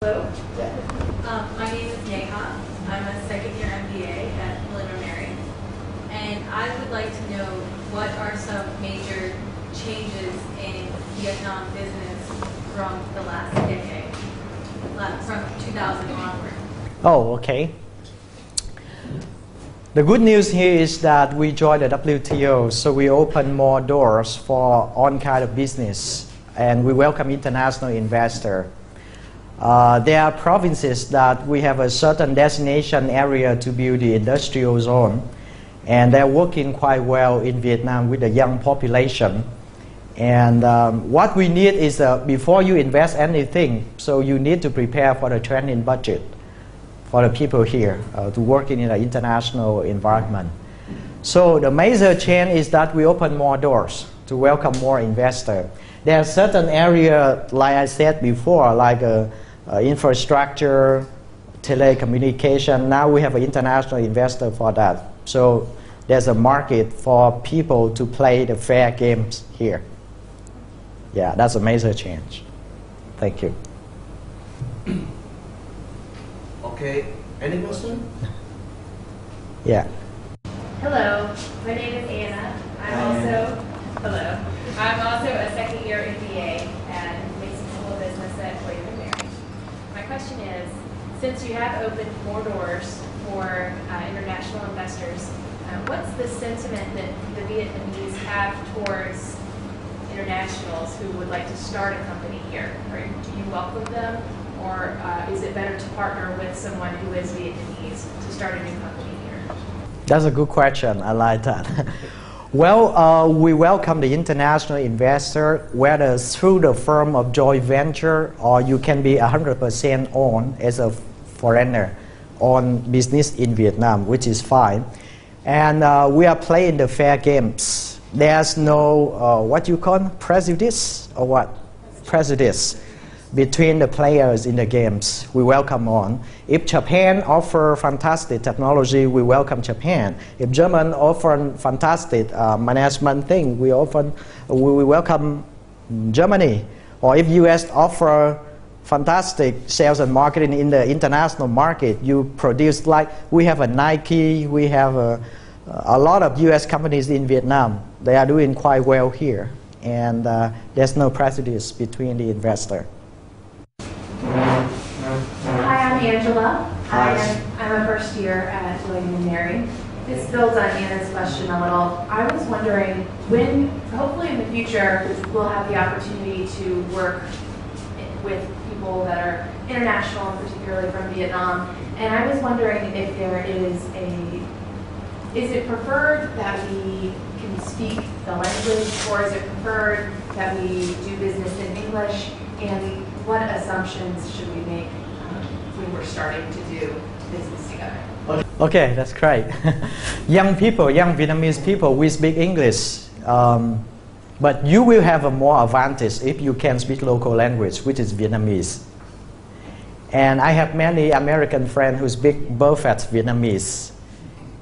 Hello, my name is Neha. I'm a second-year MBA at Preliminary, and I would like to know what are some major changes in Vietnam business from the last decade, from 2000 onward. Oh, okay. The good news here is that we joined the WTO, so we open more doors for all kind of business, and we welcome international investor. There are provinces that we have a certain destination area to build the industrial zone, and they're working quite well in Vietnam with the young population. And what we need is before you invest anything, so you need to prepare for the training budget for the people here to work in an international environment. So the major change is that we open more doors to welcome more investors. There are certain areas, like I said before, like infrastructure, telecommunication. Now we have an international investor for that. So there's a market for people to play the fair games here. Yeah, that's a major change. Thank you. Okay, any question? Yeah. Hello, my name is Anna. I'm also a second-year MBA at Mason School of Business at William & Mary. My question is, since you have opened more doors for international investors, what's the sentiment that the Vietnamese have towards internationals who would like to start a company here? Or do you welcome them, or is it better to partner with someone who is Vietnamese to start a new company here? That's a good question. I like that. Well, we welcome the international investor, whether through the firm of joint venture or you can be 100% owned as a foreigner on business in Vietnam, which is fine. And we are playing the fair games. There's no, what you call, prejudice or what? Prejudice between the players in the games. We welcome on. If Japan offer fantastic technology, we welcome Japan. If German offer fantastic management thing, we welcome Germany. Or if US offer fantastic sales and marketing in the international market, you produce, like we have a Nike, we have a lot of US companies in Vietnam. They are doing quite well here. And there's no prejudice between the investor. Hi, I'm Angela. I'm a first year at William & Mary. This builds on Anna's question a little. I was wondering when, hopefully in the future, we'll have the opportunity to work with people that are international, particularly from Vietnam. And I was wondering if there is it preferred that we can speak the language, or is it preferred that we do business in English? And what assumptions should we make when we're starting to do business together? Okay, that's great. Young people, young Vietnamese people, we speak English. But you will have a more advantage if you can speak local language, which is Vietnamese. And I have many American friends who speak perfect Vietnamese.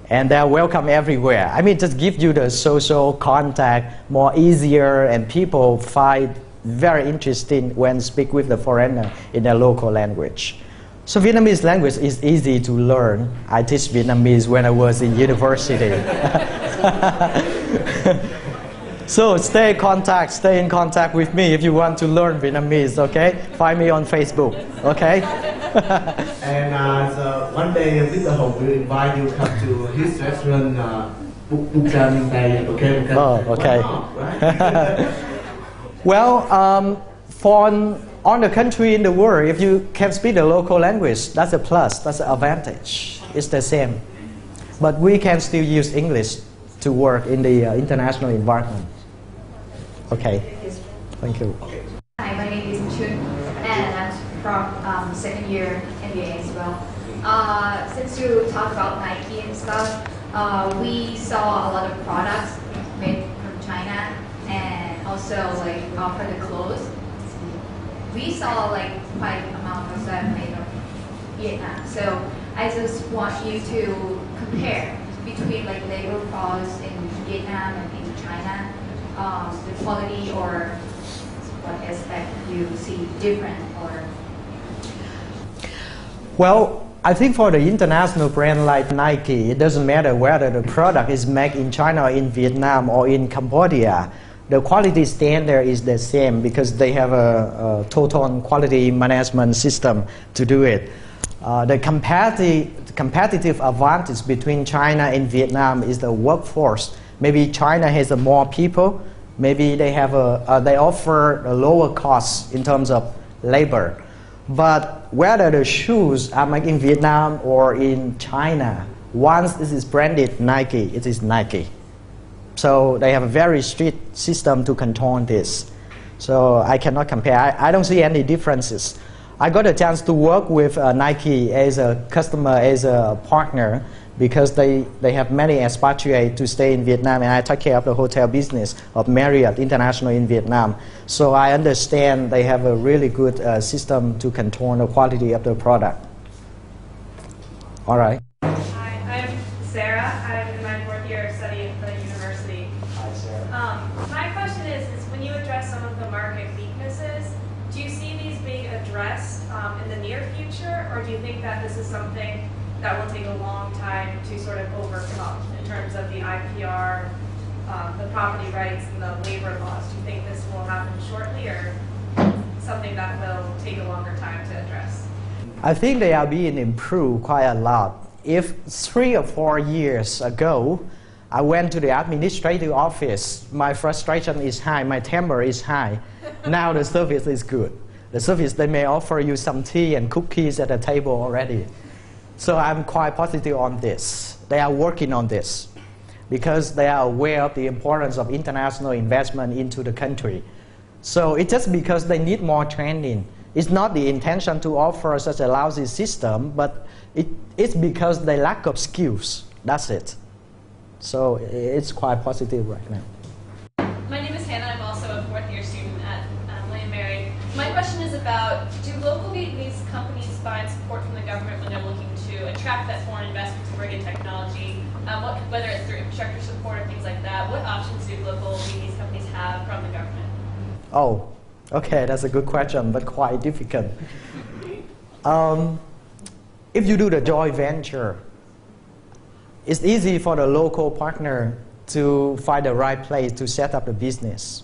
And they're welcome everywhere. I mean, just give you the social contact more easier, and people find very interesting when speak with the foreigner in their local language. So Vietnamese language is easy to learn. I teach Vietnamese when I was in university. So stay in contact with me if you want to learn Vietnamese, okay? Find me on Facebook, okay? And so one day Mr. Hồng will invite you come to his restaurant, Bukan Day, okay? Bukan. Oh, okay. Right? Well, for all the country in the world, if you can speak the local language, that's a plus, that's an advantage. It's the same. But we can still use English to work in the international environment. Okay, thank you. Hi, my name is Chun, and I'm from second year MBA as well. Since you talk about Nike and stuff, we saw a lot of products made from China, and also like offer the clothes. We saw like quite amount of that made of Vietnam. So I just want you to compare between like labor costs in Vietnam and in China, the quality, or what aspect you see different, or Well, I think for the international brand like Nike, it doesn't matter whether the product is made in China or in Vietnam or in Cambodia. The quality standard is the same because they have a total quality management system to do it. The competitive advantage between China and Vietnam is the workforce. Maybe China has more people. Maybe they offer a lower cost in terms of labor. But whether the shoes are made in Vietnam or in China, once this is branded Nike, it is Nike. So they have a very strict system to control this. So I cannot compare. I don't see any differences. I got a chance to work with Nike as a customer, as a partner, because they have many expatriates to stay in Vietnam, and I take care of the hotel business of Marriott International in Vietnam. So I understand they have a really good system to control the quality of the product. All right. Hi, I'm Sarah. I'm in my fourth year of study at the university. Hi, Sarah. My question is when you address some of the market weaknesses, do you see these being addressed in the near future, or do you think that this is something that will take a long time to sort of overcome in terms of the IPR, the property rights, and the labor laws? Do you think this will happen shortly, or something that will take a longer time to address? I think they are being improved quite a lot. If 3 or 4 years ago, I went to the administrative office, my frustration is high, my temper is high. Now the service is good. The service, they may offer you some tea and cookies at the table already. So I'm quite positive on this. They are working on this because they are aware of the importance of international investment into the country. So it's just because they need more training. It's not the intention to offer such a lousy system, but it's because they lack of skills. That's it. So it's quite positive right now. My name is Hannah. I'm also a fourth-year student at William & Mary. My question is about, do local Vietnamese companies find support from the government when they're looking to attract that foreign investment to bring in technology, whether it's through infrastructure support or things like that? What options do local Vietnamese companies have from the government? Oh, okay, that's a good question, but quite difficult. If you do the joint venture, it's easy for the local partner to find the right place to set up the business.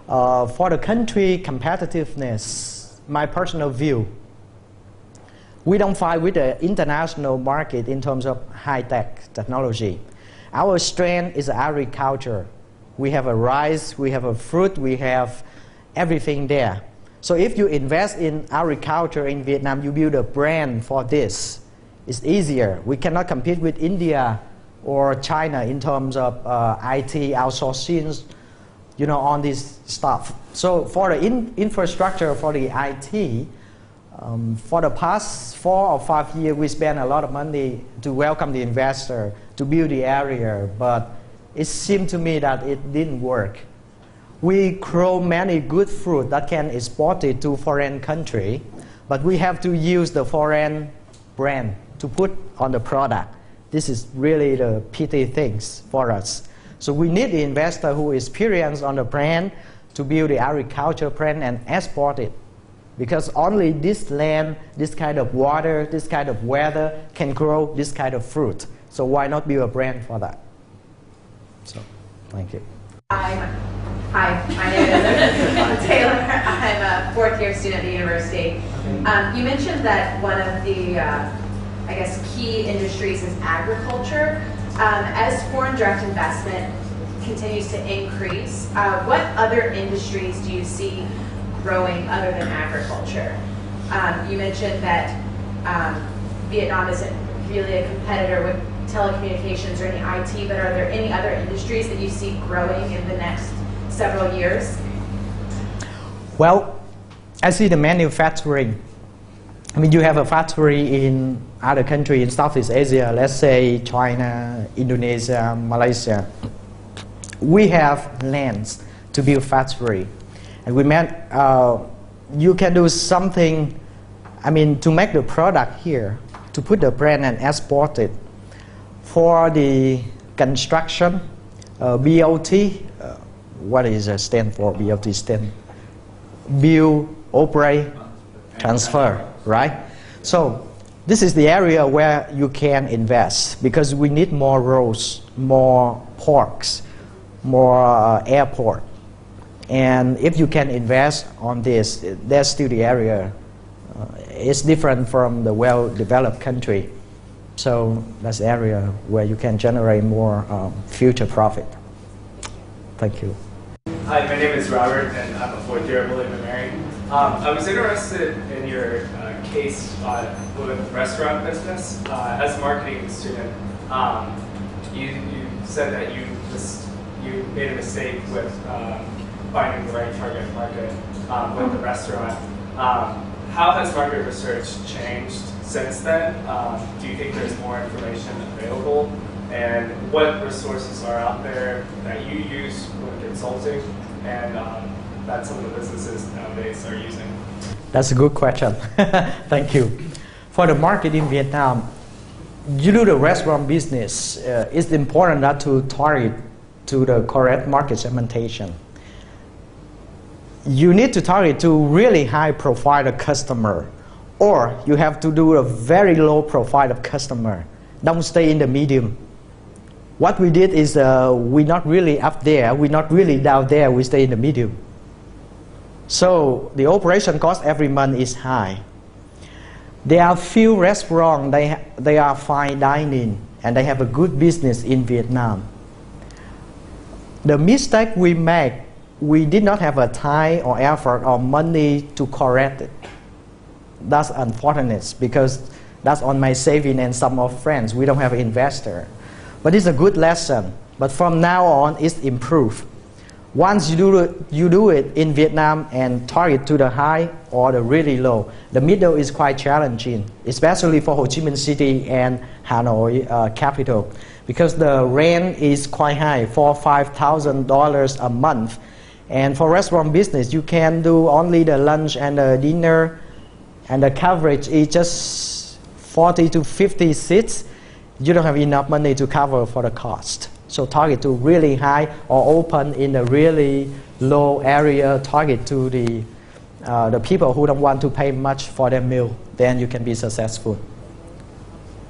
For the country competitiveness, my personal view, we don't fight with the international market in terms of high-tech technology. Our strength is agriculture. We have a rice, we have a fruit, we have everything there. So if you invest in agriculture in Vietnam, you build a brand for this. It's easier. We cannot compete with India or China in terms of IT outsourcing, on this stuff. So for the infrastructure, for the IT, for the past 4 or 5 years, we spent a lot of money to welcome the investor, to build the area, but it seemed to me that it didn't work. We grow many good fruit that can export it to foreign country, but we have to use the foreign brand to put on the product. This is really the pity things for us. So we need the investor who is experienced on the brand to build the agriculture brand and export it. Because only this land, this kind of water, this kind of weather can grow this kind of fruit. So why not build a brand for that? So, thank you. Hi, my name is Taylor. I'm a fourth-year student at the university. You mentioned that one of the, key industries is agriculture. As foreign direct investment continues to increase, what other industries do you see growing other than agriculture? You mentioned that Vietnam isn't really a competitor with telecommunications or any IT, but are there any other industries that you see growing in the next several years? Well, I see the manufacturing. I mean, you have a factory in other countries in Southeast Asia, let's say China, Indonesia, Malaysia. We have lands to build factory. And you can do something, to make the product here, to put the brand and export it. For the construction, BOT, what does it stand for? BOT stand? Build, operate, transfer, right? So This is the area where you can invest because we need more roads, more ports, more airport. And if you can invest on this, that's still the area. It's different from the well-developed country. So that's the area where you can generate more future profit. Thank you. Hi, my name is Robert, and I'm a fourth year at William & Mary. I was interested in your case with restaurant business. As a marketing student, you said that you made a mistake with finding the right target market with the restaurant. How has market research changed since then? Do you think there's more information available? And what resources are out there that you use when consulting and that some of the businesses nowadays are using? That's a good question. Thank you. For the market in Vietnam, you do the restaurant business, it's important not to target to the correct market segmentation. You need to target to really high profile customer, or you have to do a very low profile of customer. Don't stay in the medium. What we did is we're not really up there, we're not really down there, we stay in the medium. So the operation cost every month is high. There are few restaurants, they are fine dining and they have a good business in Vietnam. The mistake we make, we did not have a time or effort or money to correct it. That's unfortunate because that's on my saving and some of friends. We don't have an investor. But it's a good lesson. But from now on, it's improved. Once you do it in Vietnam and target to the high or the really low, the middle is quite challenging, especially for Ho Chi Minh City and Hanoi capital, because the rent is quite high, $4,000-$5,000 a month. And for restaurant business, you can do only the lunch and the dinner, and the coverage is just 40 to 50 seats. You don't have enough money to cover for the cost. So target to really high or open in a really low area, target to the people who don't want to pay much for their meal. Then you can be successful.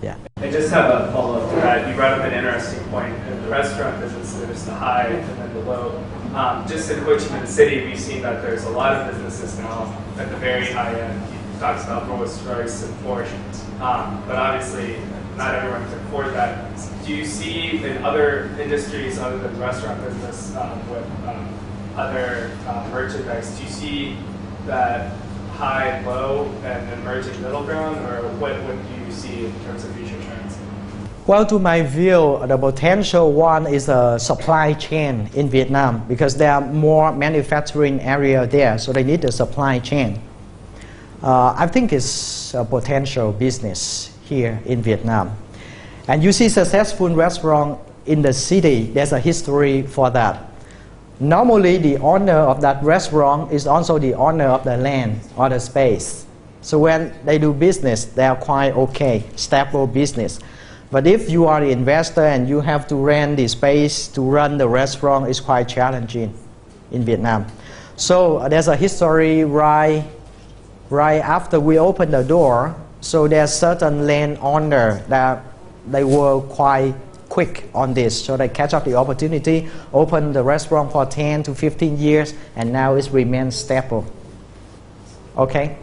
Yeah. I just have a follow-up to that. You brought up an interesting point. In the restaurant business, there's the high and then the low. Just in Ho Chi Minh City, we've seen that there's a lot of businesses now at the very high end. He talks about Rolls Royce and Porsche, but obviously not everyone can afford that. Do you see in other industries other than the restaurant business with other merchandise, do you see that high and low and emerging middle ground, or what do you see in terms of future trends? Well, to my view, the potential one is a supply chain in Vietnam because there are more manufacturing area there, so they need a supply chain. I think it's a potential business here in Vietnam. And you see successful restaurant in the city, there's a history for that. Normally, the owner of that restaurant is also the owner of the land or the space. So when they do business, they are quite okay, stable business. But if you are the investor and you have to rent the space to run the restaurant, it's quite challenging in Vietnam. So there's a history right after we opened the door. So there's certain landowner that they were quite quick on this. So they catch up the opportunity, open the restaurant for 10 to 15 years, and now it's remained stable. Okay?